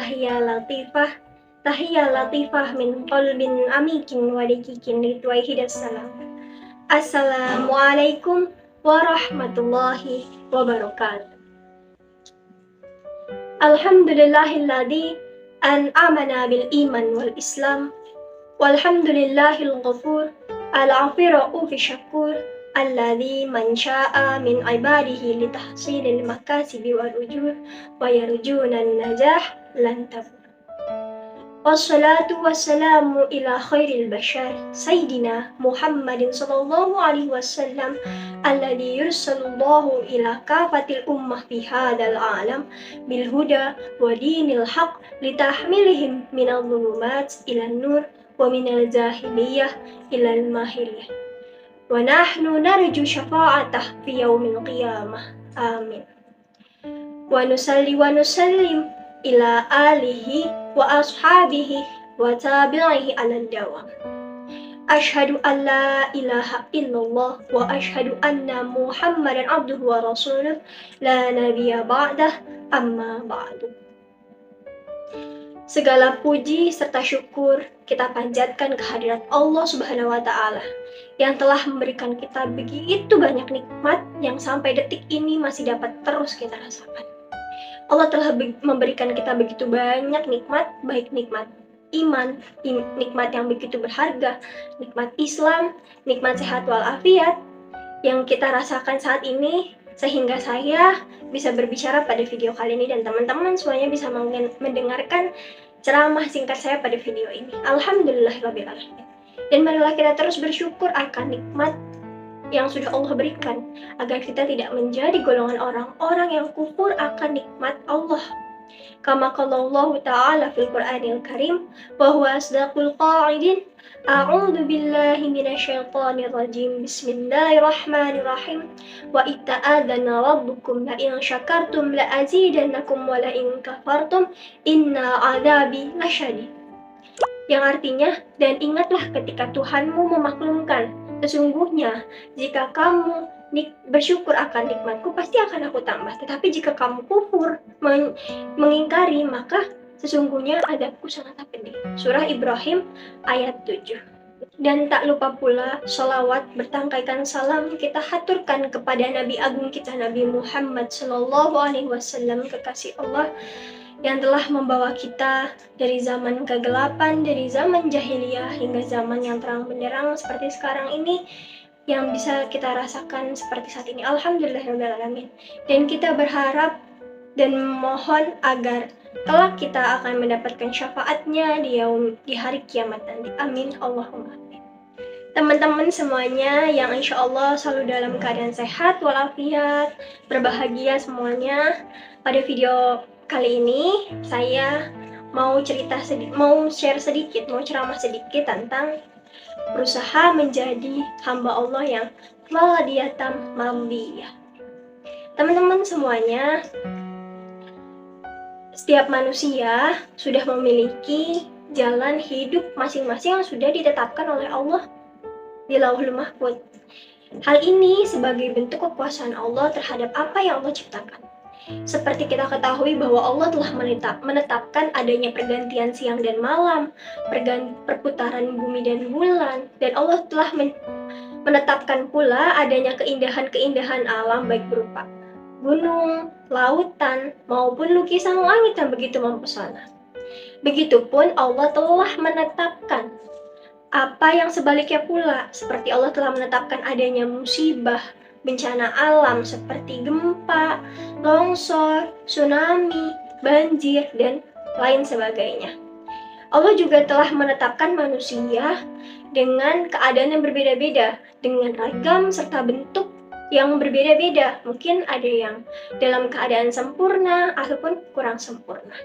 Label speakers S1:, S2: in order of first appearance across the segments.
S1: tahiyya latifah min qalbin amikin wa dikikin litwaihidas salam. Assalamualaikum warahmatullahi wabarakatuh. Alhamdulillahilladzi an'amana bil iman wal islam. Walhamdulillahil ghafur al-'afi ra'ufi syakur alladzi man syaa min ibadihi litahsilil makasibi wal ujur wa yarjuna an-najah lan tabur. Wassalatu wassalamu ila khairil bashar sayyidina Muhammadin sallallahu alaihi wasallam alladzi yursalullahu ila kafatil ummah fi hadzal alam bil huda wa dinil haqq litahmilihim minadh dhulumat ilan nur wa minal jahiliyah ilal mahiliyah wa nahnu narju syafa'atah fi yaumil qiyamah amin wa nusalli wa nusallim ila alihi wa ashabihi wa tabi'ihi ala dawam. Ashhadu an la ilaha illallah wa ashhadu anna Muhammadan abduhu wa rasuluh la nabiyya ba'dah amma ba'du. Segala puji serta syukur kita panjatkan kehadirat Allah Subhanahu wa Ta'ala yang telah memberikan kita begitu banyak nikmat yang sampai detik ini masih dapat terus kita rasakan. Allah telah memberikan kita begitu banyak nikmat, baik nikmat iman, nikmat yang begitu berharga, nikmat Islam, nikmat sehat walafiat yang kita rasakan saat ini, sehingga saya bisa berbicara pada video kali ini dan teman-teman semuanya bisa mendengarkan ceramah singkat saya pada video ini. Alhamdulillahirabbil alamin. Dan marilah kita terus bersyukur akan nikmat yang sudah Allah berikan agar kita tidak menjadi golongan orang-orang yang kufur akan nikmat Allah. Kama qala Allah Ta'ala fil Qur'anil Karim wa huwa asdaqul qa'ilin. A'udzu billahi minasyaitonir rajim. Bismillahirrahmanirrahim. Wa itta'adzana rabbukum la in syakartum la azidannakum wa la in kafartum inna 'adzabi lasyadid. Yang artinya, dan ingatlah ketika Tuhanmu memaklumkan, sesungguhnya jika kamu bersyukur akan nikmatku pasti akan aku tambah. Tetapi jika kamu kufur, mengingkari, maka sesungguhnya azabku sangat pedih. Surah Ibrahim ayat 7. Dan tak lupa pula sholawat bertangkaikan salam kita haturkan kepada Nabi Agung kita Nabi Muhammad Sallallahu Alaihi Wasallam, kekasih Allah yang telah membawa kita dari zaman kegelapan, dari zaman jahiliyah hingga zaman yang terang benderang seperti sekarang ini, yang bisa kita rasakan seperti saat ini. Alhamdulillahirrahmanirrahim. Dan kita berharap dan memohon agar kelak kita akan mendapatkan syafaatnya di hari kiamat nanti. Amin. Allahumma amin. Teman-teman semuanya yang insya Allah selalu dalam keadaan sehat walafiat, berbahagia semuanya. Pada video kali ini saya mau share sedikit, mau ceramah sedikit tentang berusaha menjadi hamba Allah yang maladiyatam mardiyah. Teman-teman semuanya, setiap manusia sudah memiliki jalan hidup masing-masing yang sudah ditetapkan oleh Allah di Lauhul Mahfuz. Hal ini sebagai bentuk kekuasaan Allah terhadap apa yang Allah ciptakan. Seperti kita ketahui bahwa Allah telah menetapkan adanya pergantian siang dan malam, perputaran bumi dan bulan, dan Allah telah menetapkan pula adanya keindahan-keindahan alam baik berupa gunung, lautan, maupun lukisan langit yang begitu mempesona. Begitupun Allah telah menetapkan apa yang sebaliknya pula, seperti Allah telah menetapkan adanya musibah, bencana alam seperti gempa, longsor, tsunami, banjir, dan lain sebagainya. Allah juga telah menetapkan manusia dengan keadaan yang berbeda-beda, dengan ragam serta bentuk yang berbeda-beda. Mungkin ada yang dalam keadaan sempurna ataupun kurang sempurna.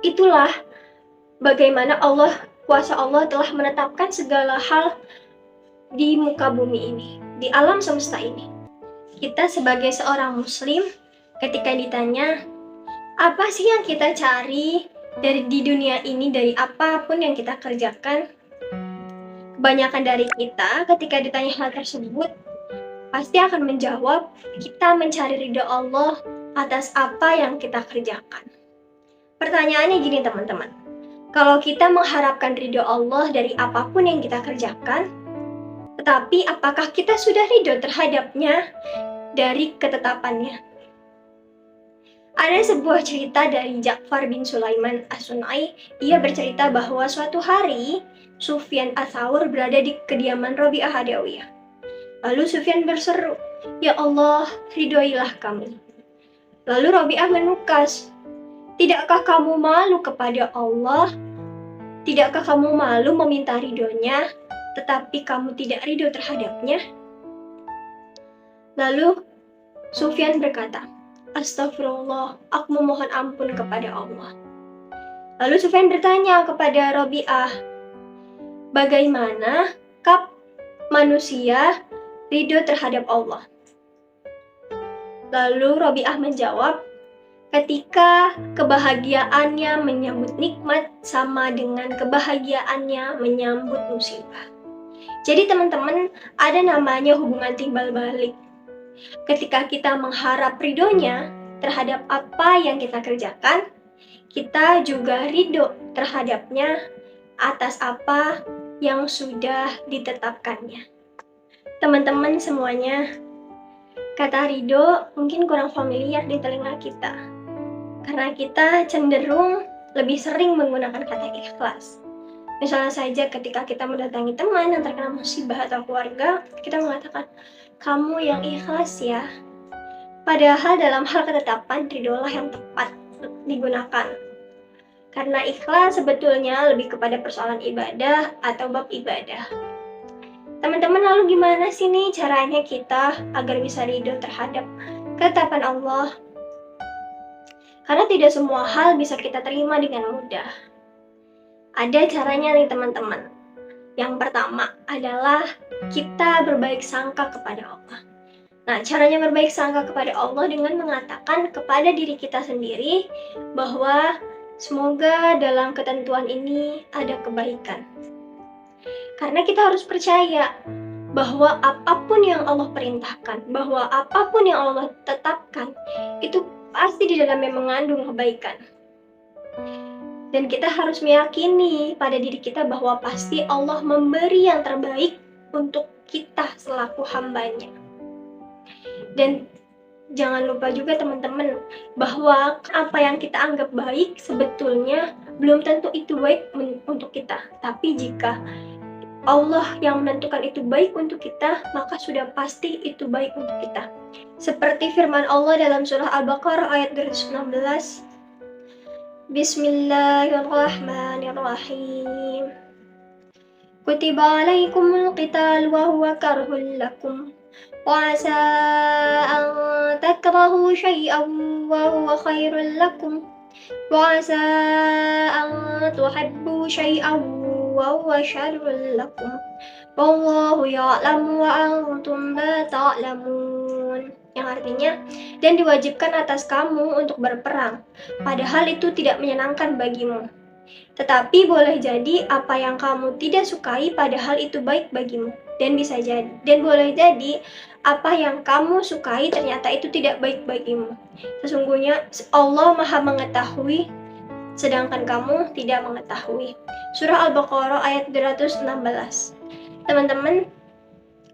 S1: Itulah bagaimana kuasa Allah telah menetapkan segala hal di muka bumi ini, di alam semesta ini. Kita sebagai seorang muslim, ketika ditanya, apa sih yang kita cari di dunia ini, dari apapun yang kita kerjakan, kebanyakan dari kita ketika ditanya hal tersebut, pasti akan menjawab, kita mencari ridha Allah atas apa yang kita kerjakan. Pertanyaannya gini teman-teman, kalau kita mengharapkan ridho Allah dari apapun yang kita kerjakan, tetapi apakah kita sudah ridho terhadapnya dari ketetapannya? Ada sebuah cerita dari Ja'far bin Sulaiman As-Sunai. Ia bercerita bahwa suatu hari Sufyan Ats-Tsaur berada di kediaman Rabi'ah Adawiyah. Lalu Sufyan berseru, "Ya Allah, ridhoilah kami." Lalu Rabi'ah menukas, "Tidakkah kamu malu kepada Allah? Tidakkah kamu malu meminta ridhonya, tetapi kamu tidak ridho terhadapnya?" Lalu Sufyan berkata, "Astagfirullah, aku memohon ampun kepada Allah." Lalu Sufyan bertanya kepada Rabi'ah, "Bagaimana kap manusia ridho terhadap Allah?" Lalu Rabi'ah menjawab, "Ketika kebahagiaannya menyambut nikmat sama dengan kebahagiaannya menyambut musibah." Jadi teman-teman, ada namanya hubungan timbal balik. Ketika kita mengharap ridhonya terhadap apa yang kita kerjakan, kita juga ridho terhadapnya atas apa yang sudah ditetapkannya. Teman-teman semuanya, kata ridho mungkin kurang familiar di telinga kita, karena kita cenderung lebih sering menggunakan kata ikhlas. Misalnya saja ketika kita mendatangi teman yang terkena musibah atau keluarga, kita mengatakan, "Kamu yang ikhlas ya." Padahal dalam hal ketetapan, ridholah yang tepat digunakan. Karena ikhlas sebetulnya lebih kepada persoalan ibadah atau bab ibadah. Teman-teman, lalu gimana sih nih caranya kita agar bisa ridho terhadap ketetapan Allah? Karena tidak semua hal bisa kita terima dengan mudah. Ada caranya nih teman-teman. Yang pertama adalah kita berbaik sangka kepada Allah. Nah, caranya berbaik sangka kepada Allah dengan mengatakan kepada diri kita sendiri bahwa semoga dalam ketentuan ini ada kebaikan. Karena kita harus percaya bahwa apapun yang Allah perintahkan, bahwa apapun yang Allah tetapkan, itu pasti di dalamnya mengandung kebaikan. Dan kita harus meyakini pada diri kita bahwa pasti Allah memberi yang terbaik untuk kita selaku hambanya. Dan jangan lupa juga teman-teman, bahwa apa yang kita anggap baik sebetulnya belum tentu itu baik untuk kita. Tapi jika Allah yang menentukan itu baik untuk kita, maka sudah pasti itu baik untuk kita. Seperti firman Allah dalam surah Al-Baqarah ayat 216, Bismillahirrahmanirrahim. Kutiba alaikumul qital wa huwa karhul lakum wa asa an takrahu syai'an wa huwa khairul lakum wa asa an tuhibbu syai'an wa huwa syarrul lakum wallahu ya'lamu wa antum la ta'lamun. Yang artinya, dan diwajibkan atas kamu untuk berperang, padahal itu tidak menyenangkan bagimu. Tetapi boleh jadi apa yang kamu tidak sukai padahal itu baik bagimu. Dan boleh jadi apa yang kamu sukai ternyata itu tidak baik bagimu. Sesungguhnya Allah Maha mengetahui, sedangkan kamu tidak mengetahui. Surah Al-Baqarah ayat 216. Teman-teman,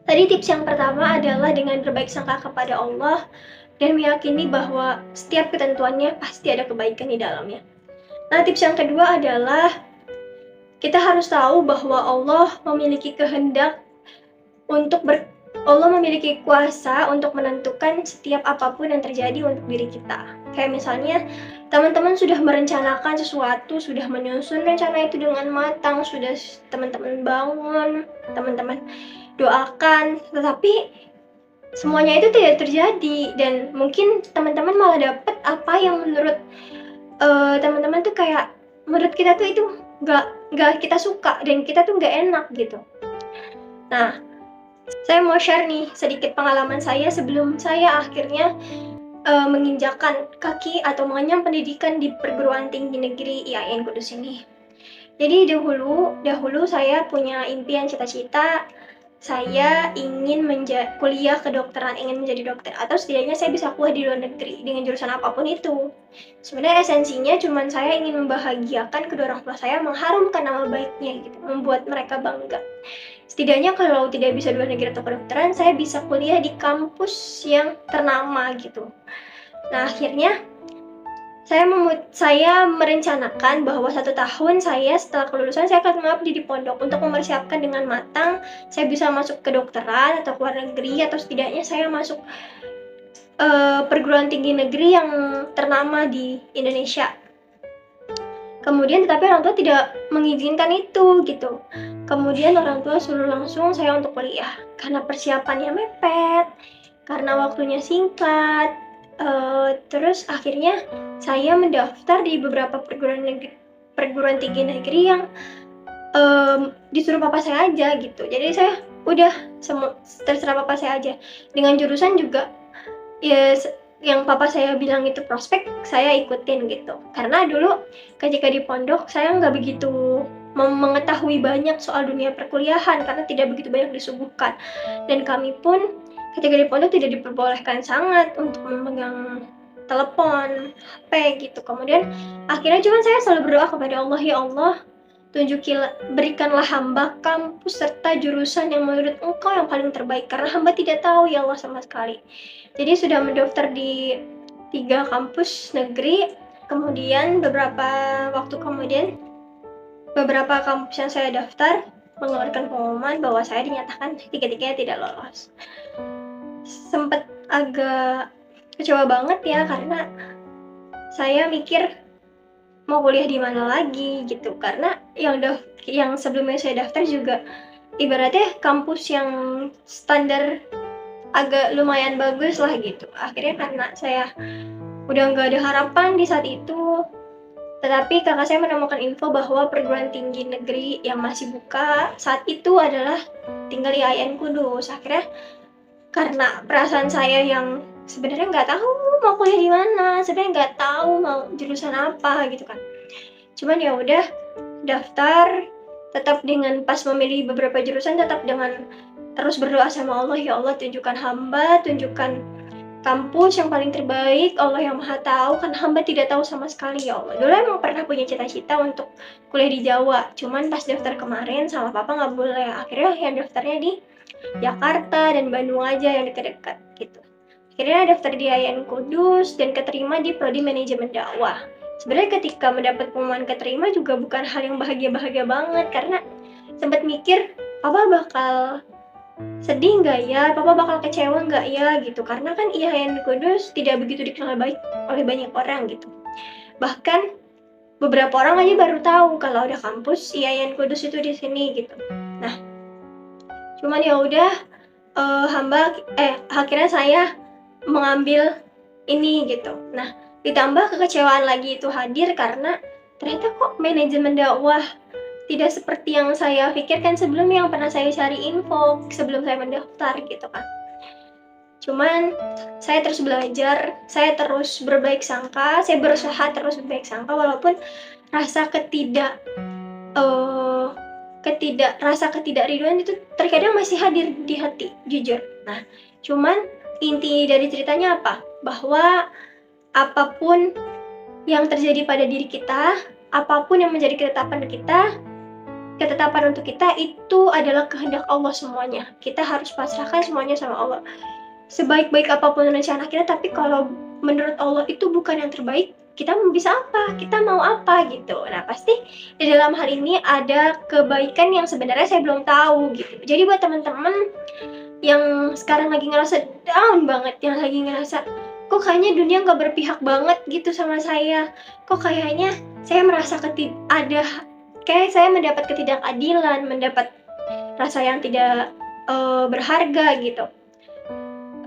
S1: tadi tips yang pertama adalah dengan berbaik sangka kepada Allah dan meyakini bahwa setiap ketentuannya pasti ada kebaikan di dalamnya. Nah, tips yang kedua adalah kita harus tahu bahwa Allah memiliki kehendak Allah memiliki kuasa untuk menentukan setiap apapun yang terjadi untuk diri kita. Kayak misalnya, teman-teman sudah merencanakan sesuatu, sudah menyusun rencana itu dengan matang, sudah teman-teman bangun, teman-teman doakan, tetapi semuanya itu tidak terjadi dan mungkin teman-teman malah dapat apa yang menurut teman-teman tuh kayak menurut kita tuh itu nggak kita suka dan kita tuh nggak enak gitu. Nah, saya mau share nih sedikit pengalaman saya sebelum saya akhirnya menginjakan kaki atau mengenyam pendidikan di perguruan tinggi negeri IAIN Kudus ini. Jadi dahulu saya punya impian cita-cita, saya ingin kuliah kedokteran, ingin menjadi dokter, atau setidaknya saya bisa kuliah di luar negeri dengan jurusan apapun itu. Sebenarnya esensinya cuman saya ingin membahagiakan kedua orang tua saya, mengharumkan nama baiknya gitu, membuat mereka bangga. Setidaknya kalau tidak bisa luar negeri atau kedokteran, saya bisa kuliah di kampus yang ternama gitu. Nah, akhirnya saya merencanakan bahwa 1 tahun saya setelah kelulusan saya akan mengabdi di pondok untuk mempersiapkan dengan matang saya bisa masuk kedokteran atau luar negeri, atau setidaknya saya masuk perguruan tinggi negeri yang ternama di Indonesia. Kemudian tetapi orang tua tidak mengizinkan itu gitu. Kemudian orang tua suruh langsung saya untuk kuliah karena persiapannya mepet, karena waktunya singkat. Terus akhirnya saya mendaftar di beberapa perguruan tinggi negeri yang disuruh papa saya aja gitu. Jadi saya udah terserah papa saya aja. Dengan jurusan juga ya yang papa saya bilang itu prospek, saya ikutin gitu. Karena dulu ketika di pondok saya nggak begitu mengetahui banyak soal dunia perkuliahan karena tidak begitu banyak disuguhkan. Dan kami pun ketika di pondok tidak diperbolehkan sangat untuk memegang telepon, HP gitu. Kemudian akhirnya cuman saya selalu berdoa kepada Allah, ya Allah, berikanlah hamba kampus serta jurusan yang menurut Engkau yang paling terbaik, karena hamba tidak tahu ya Allah sama sekali. Jadi sudah mendaftar di 3 kampus negeri, kemudian beberapa waktu kemudian beberapa kampus yang saya daftar mengeluarkan pengumuman bahwa saya dinyatakan 3-tiganya tidak lolos. Sempet agak kecewa banget ya, karena saya mikir mau kuliah di mana lagi gitu, karena yang sebelumnya saya daftar juga ibaratnya kampus yang standar agak lumayan bagus lah gitu. Akhirnya karena saya udah nggak ada harapan di saat itu, tetapi kakak saya menemukan info bahwa perguruan tinggi negeri yang masih buka saat itu adalah tinggal di IAIN Kudus. Akhirnya karena perasaan saya yang sebenarnya nggak tahu mau kuliah di mana, sebenarnya nggak tahu mau jurusan apa gitu kan. Cuman ya udah daftar, tetap dengan pas memilih beberapa jurusan tetap dengan terus berdoa sama Allah, ya Allah tunjukkan hamba, tunjukkan kampus yang paling terbaik, Allah yang maha tahu, kan hamba tidak tahu sama sekali ya Allah. Dulu emang pernah punya cita-cita untuk kuliah di Jawa, cuman pas daftar kemarin sama papa nggak boleh, akhirnya yang daftarnya di Jakarta dan Bandung aja yang dekat-dekat gitu. Akhirnya daftar di IAIN Kudus dan keterima di Prodi Manajemen Dakwah. Sebenarnya ketika mendapat pengumuman keterima juga bukan hal yang bahagia-bahagia banget, karena sempat mikir papa bakal sedih nggak ya, papa bakal kecewa nggak ya gitu, karena kan IAIN Kudus tidak begitu dikenal baik oleh banyak orang gitu. Bahkan beberapa orang aja baru tahu kalau ada kampus IAIN Kudus itu di sini gitu. Nah, cuman ya udah akhirnya saya mengambil ini gitu. Nah, ditambah kekecewaan lagi itu hadir karena ternyata kok manajemen dakwah tidak seperti yang saya pikirkan sebelumnya, yang pernah saya cari info sebelum saya mendaftar gitu kan. Cuman saya terus belajar, saya terus berbaik sangka, saya berusaha terus berbaik sangka walaupun rasa rasa ketidakriduan itu terkadang masih hadir di hati, jujur. Nah, cuman inti dari ceritanya apa? Bahwa apapun yang terjadi pada diri kita, apapun yang menjadi ketetapan untuk kita itu adalah kehendak Allah semuanya. Kita harus pasrahkan semuanya sama Allah. Sebaik-baik apapun rencana kita, tapi kalau menurut Allah itu bukan yang terbaik, kita bisa apa? Kita mau apa gitu. Nah, pasti di dalam hal ini ada kebaikan yang sebenarnya saya belum tahu gitu. Jadi buat teman-teman yang sekarang lagi ngerasa down banget, yang lagi ngerasa kok kayaknya dunia nggak berpihak banget gitu sama saya, kok kayaknya saya merasa kayak saya mendapat ketidakadilan, mendapat rasa yang tidak berharga gitu.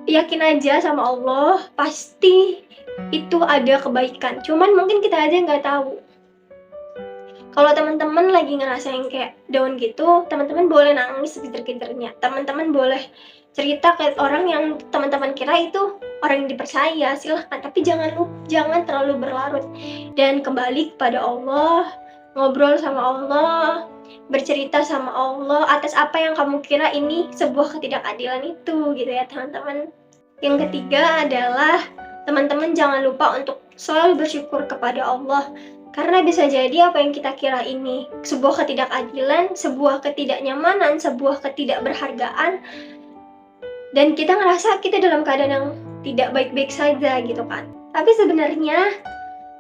S1: Yakin aja sama Allah, pasti itu ada kebaikan. Cuman mungkin kita aja nggak tahu. Kalau teman-teman lagi ngerasain kayak down gitu, teman-teman boleh nangis segitu-gitunya. Teman-teman boleh cerita ke orang yang teman-teman kira itu orang yang dipercaya, silahkan. Tapi jangan terlalu berlarut dan kembali kepada Allah, ngobrol sama Allah, bercerita sama Allah atas apa yang kamu kira ini sebuah ketidakadilan itu gitu ya teman-teman. Yang ketiga adalah teman-teman jangan lupa untuk selalu bersyukur kepada Allah. Karena bisa jadi apa yang kita kira ini sebuah ketidakadilan, sebuah ketidaknyamanan, sebuah ketidakberhargaan, dan kita ngerasa kita dalam keadaan yang tidak baik-baik saja gitu kan. Tapi sebenarnya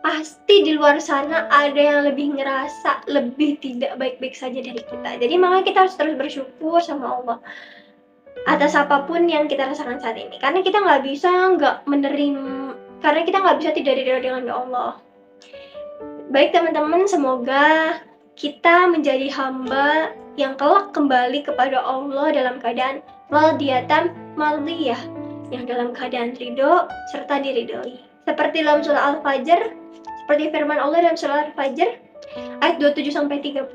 S1: pasti di luar sana ada yang lebih ngerasa lebih tidak baik-baik saja dari kita. Jadi makanya kita harus terus bersyukur sama Allah atas apapun yang kita rasakan saat ini. Karena kita nggak bisa tidak ridho dengan Allah. Baik teman-teman, semoga kita menjadi hamba yang kelak kembali kepada Allah dalam keadaan radiyatan mardiyah, yang dalam keadaan ridho serta diridhoi. Seperti dalam surah Al-Fajr, seperti firman Allah dalam surah Al-Fajr ayat 27-30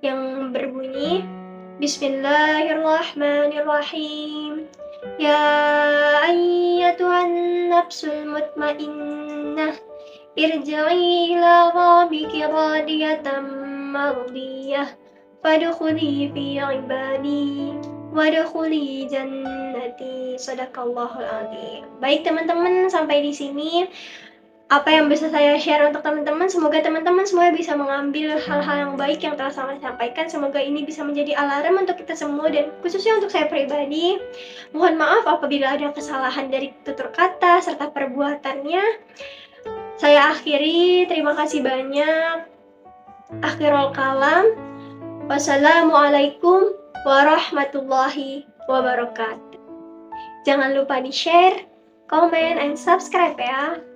S1: yang berbunyi, Bismillahirrahmanirrahim. Ya ayyatuhan nafsul mutmainnah, irji'i ila rabbiki radiyatan mardiyah, fadkhuli fi ibadi wadkhuli jannati. Shadaqallahul azim. Baik teman-teman, sampai di sini apa yang bisa saya share untuk teman-teman. Semoga teman-teman semua bisa mengambil hal-hal yang baik yang telah saya sampaikan. Semoga ini bisa menjadi alarm untuk kita semua dan khususnya untuk saya pribadi. Mohon maaf apabila ada kesalahan dari tutur kata serta perbuatannya. Saya akhiri, terima kasih banyak. Akhirul kalam. Wassalamualaikum warahmatullahi wabarakatuh. Jangan lupa di share, comment, and subscribe ya.